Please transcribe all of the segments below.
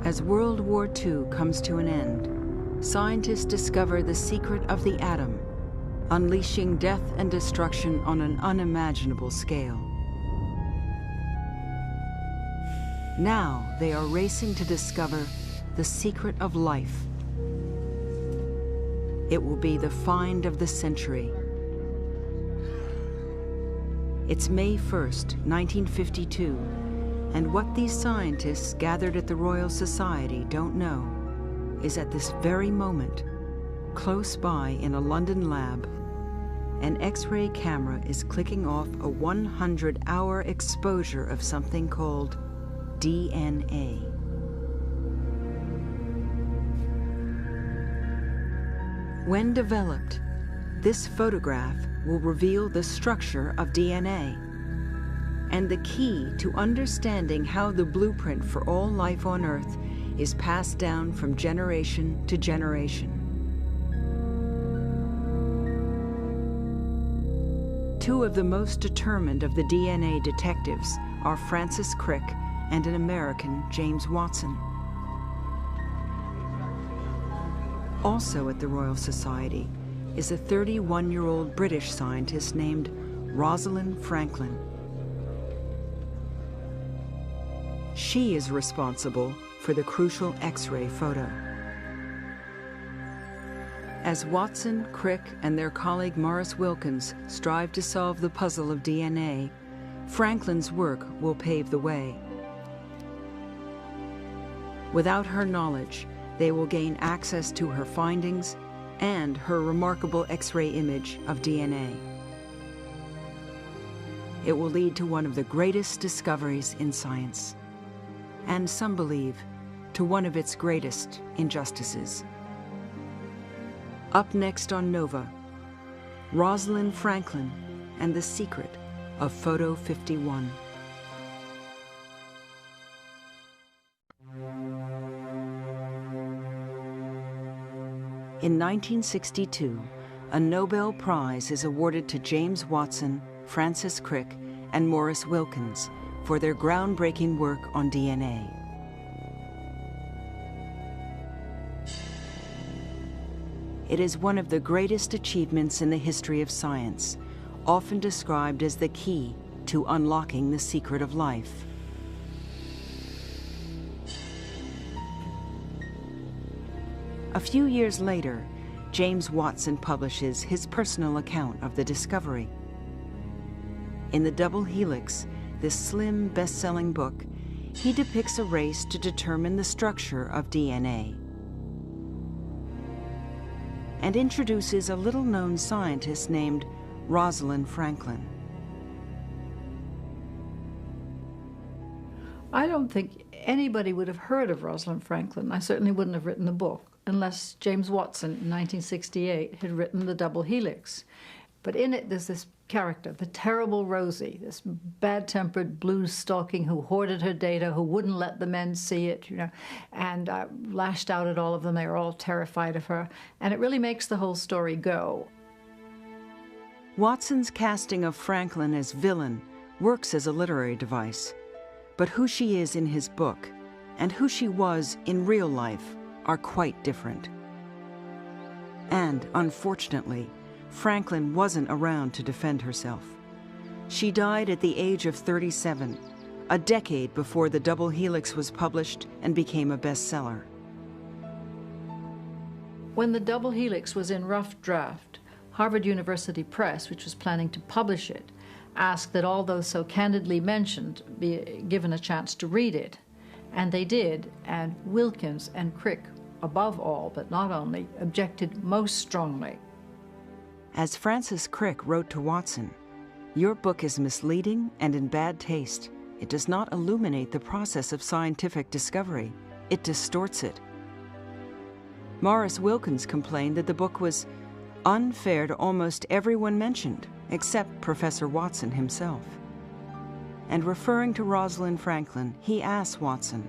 As World War II comes to an end, scientists discover the secret of the atom, unleashing death and destruction on an unimaginable scale. Now they are racing to discover the secret of life. It will be the find of the century. It's May 1st, 1952, and what these scientists gathered at the Royal Society don't know is at this very moment, close by in a London lab, an X-ray camera is clicking off a 100-hour exposure of something called DNA. When developed, this photograph will reveal the structure of DNA and the key to understanding how the blueprint for all life on Earth is passed down from generation to generation. Two of the most determined of the DNA detectives are Francis Crick and an American, James Watson. Also at the Royal Society is a 31-year-old British scientist named Rosalind Franklin. She is responsible for the crucial X-ray photo. As Watson, Crick, and their colleague Maurice Wilkins strive to solve the puzzle of DNA, Franklin's work will pave the way. Without her knowledge, they will gain access to her findings and her remarkable X-ray image of DNA. It will lead to one of the greatest discoveries in science, and some believe, to one of its greatest injustices. Up next on Nova, Rosalind Franklin and the secret of Photo 51. In 1962, a Nobel Prize is awarded to James Watson, Francis Crick, and Maurice Wilkins for their groundbreaking work on DNA. It is one of the greatest achievements in the history of science, often described as the key to unlocking the secret of life. A few years later, James Watson publishes his personal account of the discovery. In The Double Helix, this slim, best-selling book, he depicts a race to determine the structure of DNA and introduces a little-known scientist named Rosalind Franklin. I don't think anybody would have heard of Rosalind Franklin. I certainly wouldn't have written the book unless James Watson in 1968 had written The Double Helix. But in it, there's this character, the terrible Rosie, this bad-tempered blues-stalking who hoarded her data, who wouldn't let the men see it, you know, and lashed out at all of them. They were all terrified of her. And it really makes the whole story go. Watson's casting of Franklin as villain works as a literary device. But who she is in his book and who she was in real life are quite different. And, unfortunately, Franklin wasn't around to defend herself. She died at the age of 37, a decade before The Double Helix was published and became a bestseller. When The Double Helix was in rough draft, Harvard University Press, which was planning to publish it, asked that all those so candidly mentioned be given a chance to read it. And they did, and Wilkins and Crick, above all, but not only, objected most strongly. As Francis Crick wrote to Watson, "Your book is misleading and in bad taste. It does not illuminate the process of scientific discovery. It distorts it." Maurice Wilkins complained that the book was unfair to almost everyone mentioned, except Professor Watson himself. And referring to Rosalind Franklin, he asked Watson,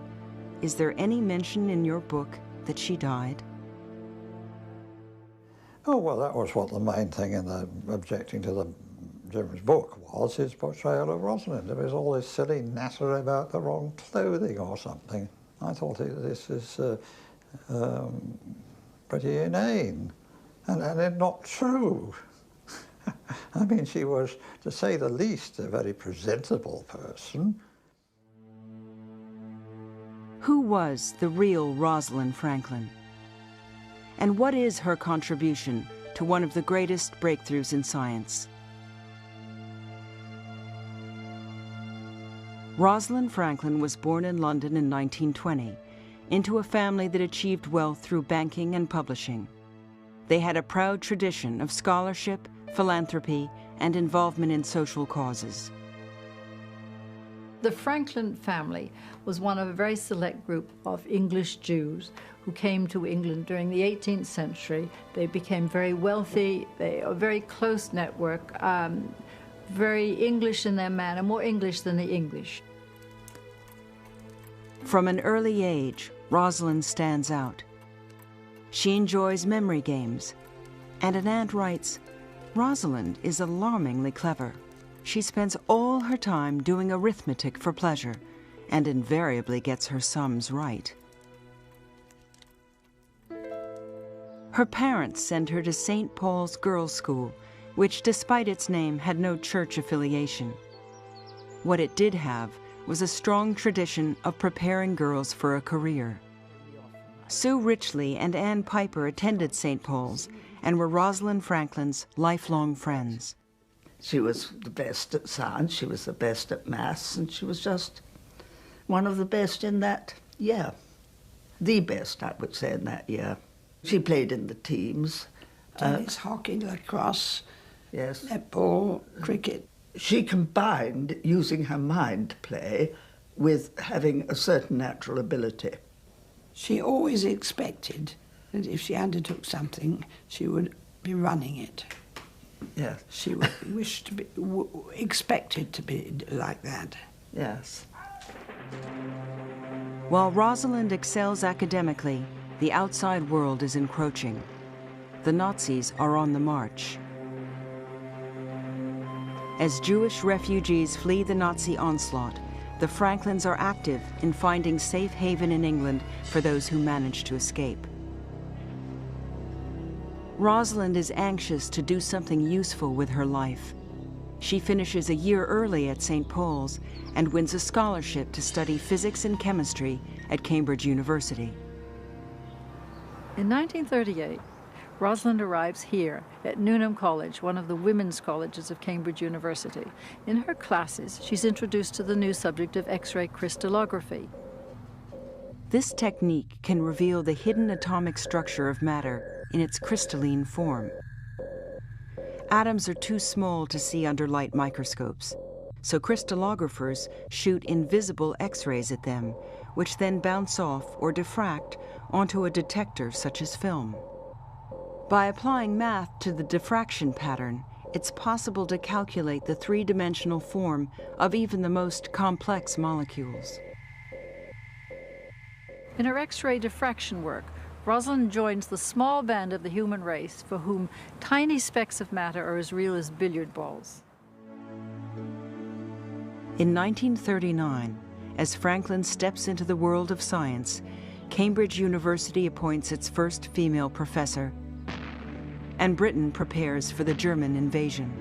"Is there any mention in your book that she died?" Oh, well, that was what the main thing in the objecting to the Jim's book was, his portrayal of Rosalind. There was all this silly natter about the wrong clothing or something. I thought this is pretty inane and not true. I mean, she was, to say the least, a very presentable person. Who was the real Rosalind Franklin? And what is her contribution to one of the greatest breakthroughs in science? Rosalind Franklin was born in London in 1920 into a family that achieved wealth through banking and publishing. They had a proud tradition of scholarship, philanthropy, and involvement in social causes. The Franklin family was one of a very select group of English Jews who came to England during the 18th century. They became very wealthy, a very close network, very English in their manner, more English than the English. From an early age, Rosalind stands out. She enjoys memory games, and an aunt writes, "Rosalind is alarmingly clever. She spends all her time doing arithmetic for pleasure, and invariably gets her sums right." Her parents send her to St. Paul's Girls' School, which, despite its name, had no church affiliation. What it did have was a strong tradition of preparing girls for a career. Sue Richley and Ann Piper attended St. Paul's and were Rosalind Franklin's lifelong friends. She was the best at science, she was the best at maths, and she was just one of the best in that year. The best, I would say, in that year. She played in the teams. Tennis, hockey, lacrosse, Yes. netball, cricket. She combined using her mind to play with having a certain natural ability. She always expected that if she undertook something, she would be running it. Yes. She would wish to be, expected to be like that. Yes. While Rosalind excels academically, the outside world is encroaching. The Nazis are on the march. As Jewish refugees flee the Nazi onslaught, the Franklins are active in finding safe haven in England for those who manage to escape. Rosalind is anxious to do something useful with her life. She finishes a year early at St. Paul's and wins a scholarship to study physics and chemistry at Cambridge University. In 1938, Rosalind arrives here at Newnham College, one of the women's colleges of Cambridge University. In her classes, she's introduced to the new subject of X-ray crystallography. This technique can reveal the hidden atomic structure of matter in its crystalline form. Atoms are too small to see under light microscopes, so crystallographers shoot invisible X-rays at them, which then bounce off or diffract onto a detector such as film. By applying math to the diffraction pattern, it's possible to calculate the three-dimensional form of even the most complex molecules. In her X-ray diffraction work, Rosalind joins the small band of the human race for whom tiny specks of matter are as real as billiard balls. In 1939, as Franklin steps into the world of science, Cambridge University appoints its first female professor, and Britain prepares for the German invasion.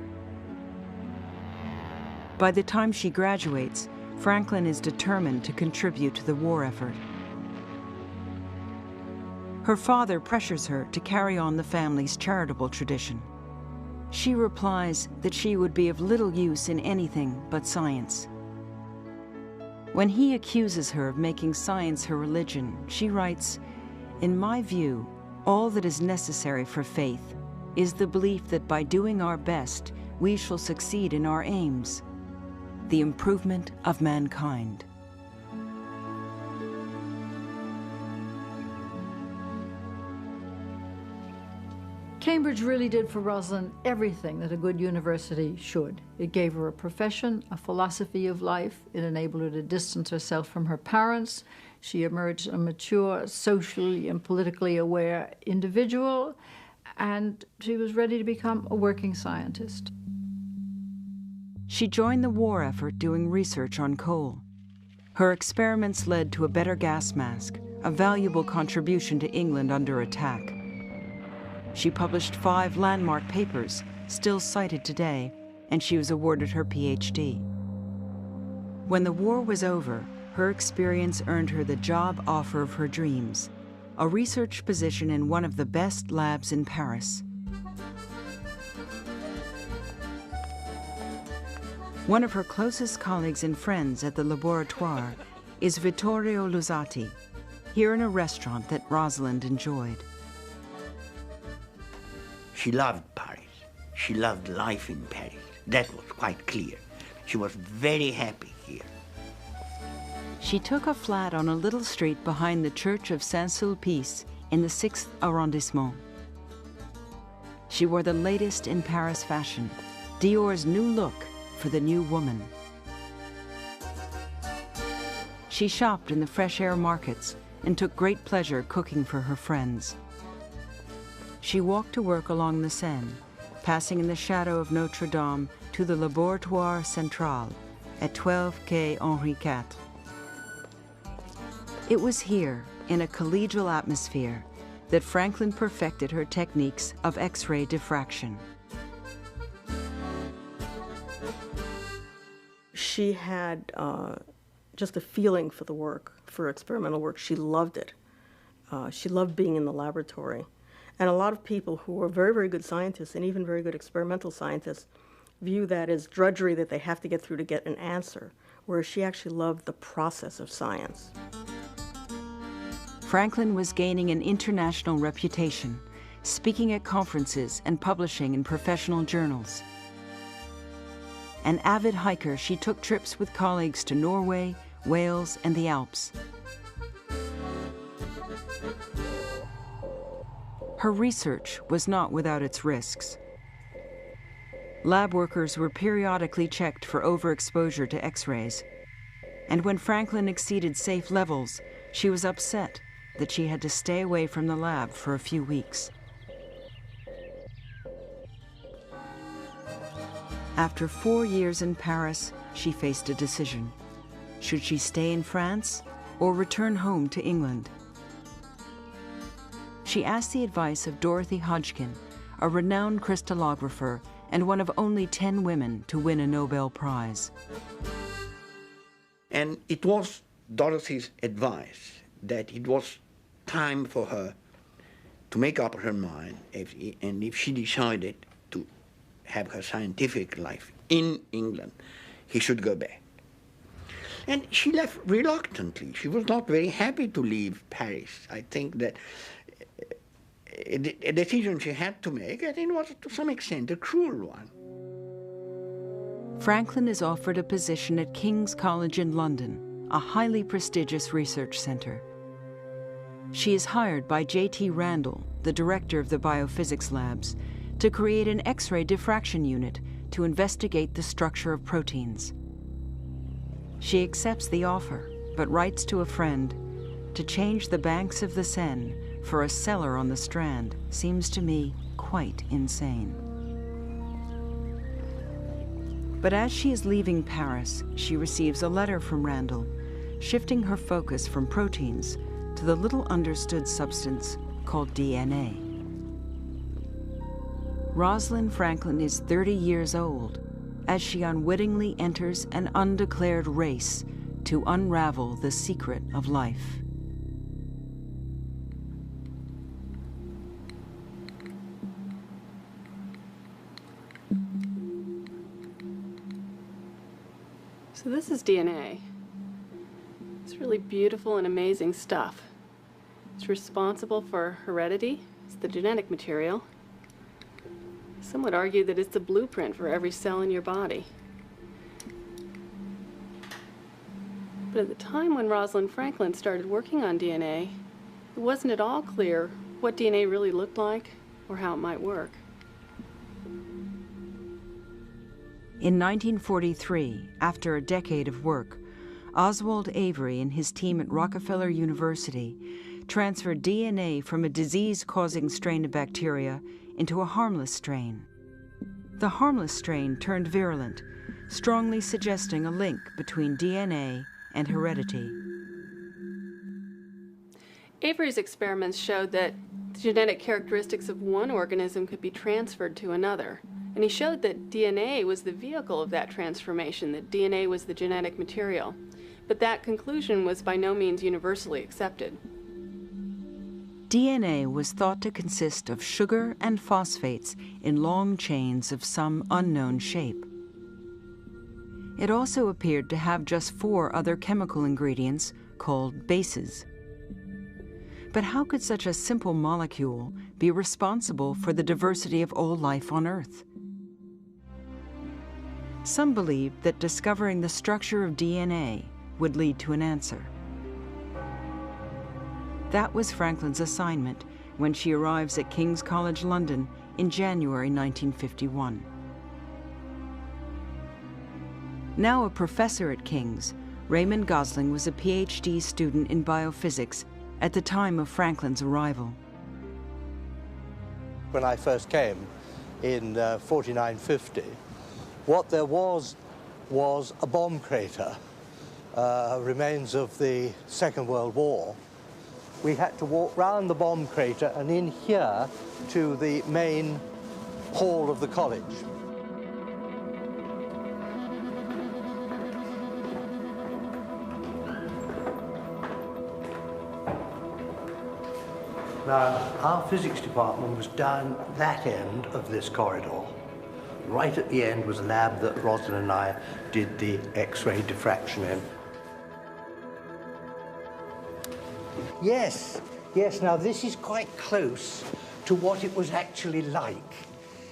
By the time she graduates, Franklin is determined to contribute to the war effort. Her father pressures her to carry on the family's charitable tradition. She replies that she would be of little use in anything but science. When he accuses her of making science her religion, she writes, "In my view, all that is necessary for faith is the belief that by doing our best, we shall succeed in our aims, the improvement of mankind." Cambridge really did for Rosalind everything that a good university should. It gave her a profession, a philosophy of life. It enabled her to distance herself from her parents. She emerged a mature, socially and politically aware individual, and she was ready to become a working scientist. She joined the war effort doing research on coal. Her experiments led to a better gas mask, a valuable contribution to England under attack. She published 5 landmark papers, still cited today, and she was awarded her PhD. When the war was over, her experience earned her the job offer of her dreams, a research position in one of the best labs in Paris. One of her closest colleagues and friends at the laboratoire is Vittorio Luzzati, here in a restaurant that Rosalind enjoyed. She loved Paris. She loved life in Paris. That was quite clear. She was very happy here. She took a flat on a little street behind the Church of Saint-Sulpice in the 6th arrondissement. She wore the latest in Paris fashion, Dior's new look for the new woman. She shopped in the fresh air markets and took great pleasure cooking for her friends. She walked to work along the Seine, passing in the shadow of Notre Dame to the Laboratoire Central at 12 Quai Henri IV. It was here, in a collegial atmosphere, that Franklin perfected her techniques of X-ray diffraction. She had just a feeling for the work, for experimental work. She loved it. She loved being in the laboratory. And a lot of people who are very, very good scientists, and even very good experimental scientists, view that as drudgery that they have to get through to get an answer, whereas she actually loved the process of science. Franklin was gaining an international reputation, speaking at conferences and publishing in professional journals. An avid hiker, she took trips with colleagues to Norway, Wales, and the Alps. Her research was not without its risks. Lab workers were periodically checked for overexposure to X-rays. And when Franklin exceeded safe levels, she was upset that she had to stay away from the lab for a few weeks. After 4 years in Paris, she faced a decision. Should she stay in France or return home to England? She asked the advice of Dorothy Hodgkin, a renowned crystallographer and one of only 10 women to win a Nobel Prize. And it was Dorothy's advice that it was time for her to make up her mind, and if she decided to have her scientific life in England, he should go back. And she left reluctantly. She was not very happy to leave Paris. I think that a decision she had to make, and it was to some extent a cruel one. Franklin is offered a position at King's College in London, a highly prestigious research center. She is hired by J.T. Randall, the director of the biophysics labs, to create an X-ray diffraction unit to investigate the structure of proteins. She accepts the offer, but writes to a friend, "To change the banks of the Seine for a cellar on the Strand seems to me quite insane." But as she is leaving Paris, she receives a letter from Randall, shifting her focus from proteins to the little understood substance called DNA. Rosalind Franklin is 30 years old as she unwittingly enters an undeclared race to unravel the secret of life. So this is DNA. It's really beautiful and amazing stuff. It's responsible for heredity. It's the genetic material. Some would argue that it's the blueprint for every cell in your body. But at the time when Rosalind Franklin started working on DNA, it wasn't at all clear what DNA really looked like or how it might work. In 1943, after a decade of work, Oswald Avery and his team at Rockefeller University transferred DNA from a disease-causing strain of bacteria into a harmless strain. The harmless strain turned virulent, strongly suggesting a link between DNA and heredity. Avery's experiments showed that the genetic characteristics of one organism could be transferred to another. And he showed that DNA was the vehicle of that transformation, that DNA was the genetic material. But that conclusion was by no means universally accepted. DNA was thought to consist of sugar and phosphates in long chains of some unknown shape. It also appeared to have just 4 other chemical ingredients called bases. But how could such a simple molecule be responsible for the diversity of all life on Earth? Some believed that discovering the structure of DNA would lead to an answer. That was Franklin's assignment when she arrives at King's College London in January 1951. Now a professor at King's, Raymond Gosling was a PhD student in biophysics at the time of Franklin's arrival. When I first came in 49-50, what there was a bomb crater, remains of the Second World War. We had to walk round the bomb crater and in here to the main hall of the college. Now, our physics department was down that end of this corridor. Right at the end was a lab that Rosalind and I did the X-ray diffraction in. Yes, now this is quite close to what it was actually like.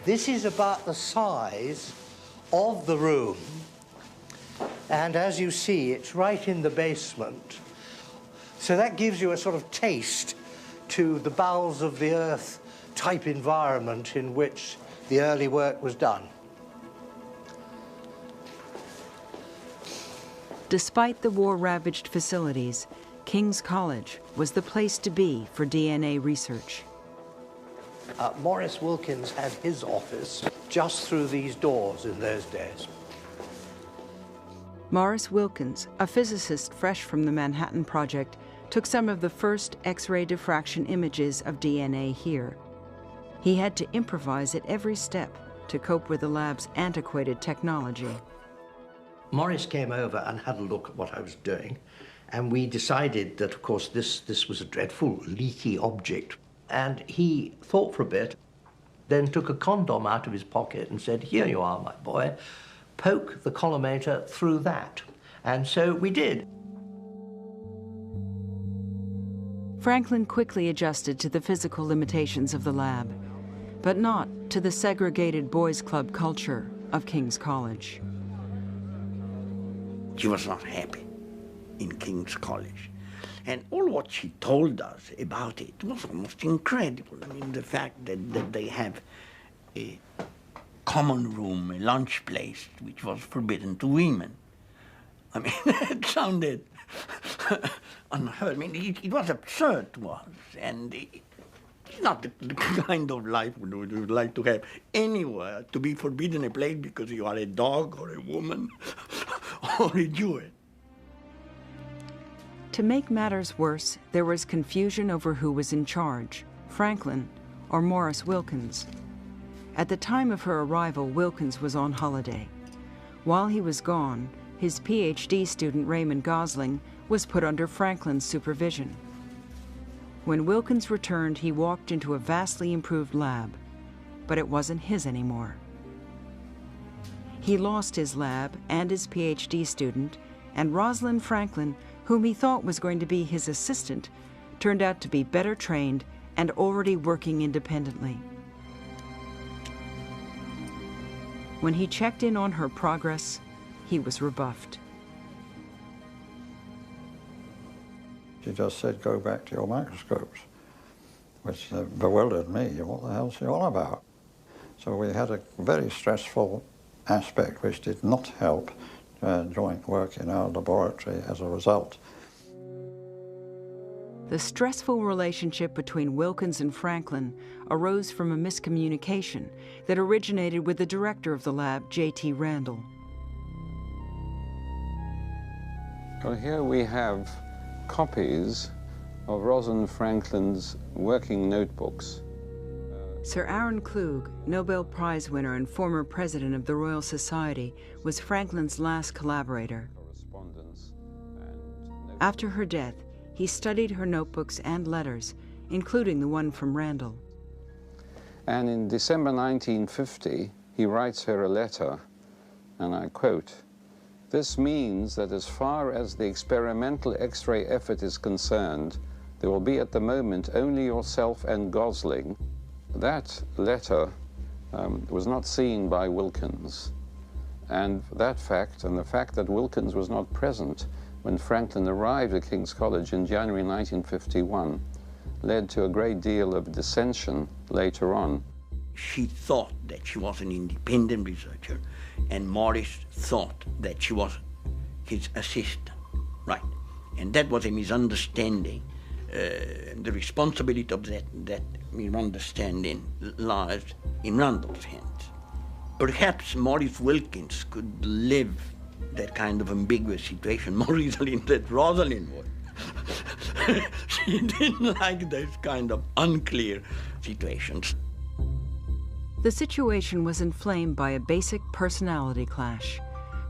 This is about the size of the room, and as you see, it's right in the basement. So that gives you a sort of taste to the bowels of the earth type environment in which the early work was done. Despite the war-ravaged facilities, King's College was the place to be for DNA research. Maurice Wilkins had his office just through these doors in those days. Maurice Wilkins, a physicist fresh from the Manhattan Project, took some of the first X-ray diffraction images of DNA here. He had to improvise at every step to cope with the lab's antiquated technology. Maurice came over and had a look at what I was doing, and we decided that, of course, this was a dreadful, leaky object. And he thought for a bit, then took a condom out of his pocket and said, "Here you are, my boy, poke the collimator through that." And so we did. Franklin quickly adjusted to the physical limitations of the lab, but not to the segregated boys' club culture of King's College. She was not happy in King's College. And all what she told us about it was almost incredible. I mean, the fact that they have a common room, a lunch place, which was forbidden to women. I mean, it sounded unheard. I mean, it was absurd to us. And it's not the kind of life we would like to have anywhere, to be forbidden a place because you are a dog or a woman or a Jew. To make matters worse, there was confusion over who was in charge, Franklin or Maurice Wilkins. At the time of her arrival, Wilkins was on holiday. While he was gone, his PhD student Raymond Gosling was put under Franklin's supervision. When Wilkins returned, he walked into a vastly improved lab, but it wasn't his anymore. He lost his lab and his PhD student, and Rosalind Franklin, whom he thought was going to be his assistant, turned out to be better trained and already working independently. When he checked in on her progress, he was rebuffed. She just said, "Go back to your microscopes," which bewildered me. What the hell's she on about? So we had a very stressful aspect which did not help joint work in our laboratory as a result. The stressful relationship between Wilkins and Franklin arose from a miscommunication that originated with the director of the lab, J.T. Randall. Well, here we have copies of Rosalind Franklin's working notebooks. Sir Aaron Klug, Nobel Prize winner and former president of the Royal Society, was Franklin's last collaborator. After her death, he studied her notebooks and letters, including the one from Randall. And in December 1950, he writes her a letter, and I quote, "This means that as far as the experimental X-ray effort is concerned, there will be at the moment only yourself and Gosling." That letter was not seen by Wilkins. And that fact, and the fact that Wilkins was not present when Franklin arrived at King's College in January 1951, led to a great deal of dissension later on. She thought that she was an independent researcher, and Morris thought that she was his assistant, right? And that was a misunderstanding. The responsibility of that misunderstanding lies in Randall's hands. Perhaps Morris Wilkins could live that kind of ambiguous situation more easily than Rosalind would. She didn't like those kind of unclear situations. The situation was inflamed by a basic personality clash.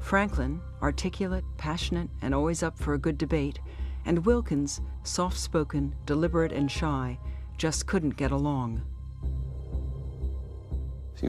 Franklin, articulate, passionate, and always up for a good debate, and Wilkins, soft-spoken, deliberate, and shy, just couldn't get along.